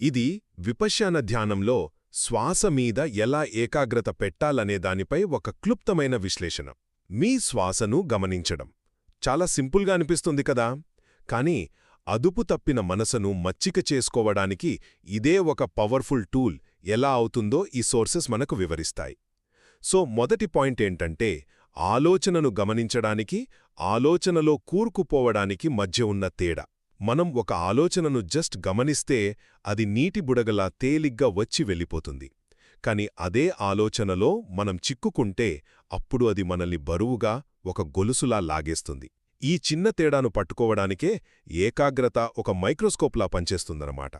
ఇది విపశ్యన ధ్యానంలో శ్వాస మీద ఎలా ఏకాగ్రత పెట్టాలనే దానిపై ఒక క్లుప్తమైన విశ్లేషణ. మీ శ్వాసను గమనించడం చాలా సింపుల్గా అనిపిస్తుంది కదా, కానీ అదుపు తప్పిన మనసును మచ్చిక చేసుకోవడానికి ఇదే ఒక పవర్ఫుల్ టూల్ ఎలా అవుతుందో ఈ సోర్సెస్ మనకు వివరిస్తాయి. సో మొదటి పాయింట్ ఏంటంటే, ఆలోచనను గమనించడానికి ఆలోచనలో కూరుకుపోవడానికి మధ్య ఉన్న తేడా. మనం ఒక ఆలోచనను జస్ట్ గమనిస్తే అది నీటి బుడగలా తేలిగ్గా వచ్చి వెళ్ళిపోతుంది. కాని అదే ఆలోచనలో మనం చిక్కుకుంటే అప్పుడు అది మనల్ని బరువుగా ఒక గొలుసులా లాగేస్తుంది. ఈ చిన్న తేడాను పట్టుకోవడానికే ఏకాగ్రత ఒక మైక్రోస్కోప్లా పనిచేస్తుందన్నమాట.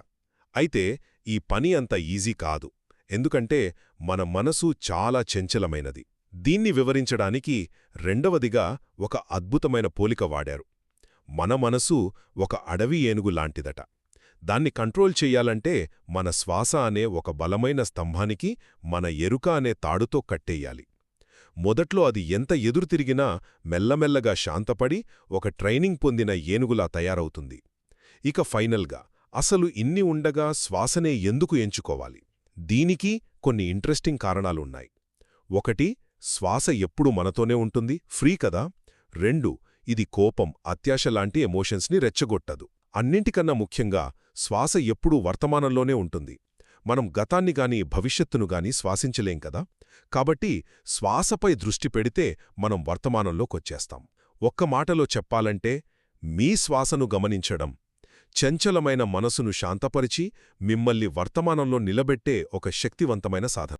అయితే ఈ పని అంత ఈజీ కాదు, ఎందుకంటే మన మనసు చాలా చంచలమైనది. దీన్ని వివరించడానికి రెండవదిగా ఒక అద్భుతమైన పోలిక వాడారు. మన మనసు ఒక అడవి ఏనుగు లాంటిదట. దాన్ని కంట్రోల్ చెయ్యాలంటే మన శ్వాస అనే ఒక బలమైన స్తంభానికి మన ఎరుక అనే తాడుతో కట్టేయాలి. మొదట్లో అది ఎంత ఎదురుతిరిగినా మెల్లమెల్లగా శాంతపడి ఒక ట్రైనింగ్ పొందిన ఏనుగులా తయారవుతుంది. ఇక ఫైనల్గా అసలు ఇన్ని ఉండగా శ్వాసనే ఎందుకు ఎంచుకోవాలి? దీనికి కొన్ని ఇంట్రెస్టింగ్ కారణాలున్నాయి. ఒకటి, శ్వాస ఎప్పుడూ మనతోనే ఉంటుంది, ఫ్రీ కదా. 2, ఇది కోపం, అత్యాశ లాంటి ఎమోషన్స్ని రెచ్చగొట్టదు. అన్నింటికన్నా ముఖ్యంగా శ్వాస ఎప్పుడూ వర్తమానంలోనే ఉంటుంది. మనం గతాన్ని గాని భవిష్యత్తును గాని శ్వాసించలేం కదా. కాబట్టి శ్వాసపై దృష్టి పెడితే మనం వర్తమానంలోకొచ్చేస్తాం. ఒక్క మాటలో చెప్పాలంటే, మీ శ్వాసను గమనించడం చంచలమైన మనసును శాంతపరిచి మిమ్మల్ని వర్తమానంలో నిలబెట్టే ఒక శక్తివంతమైన సాధన.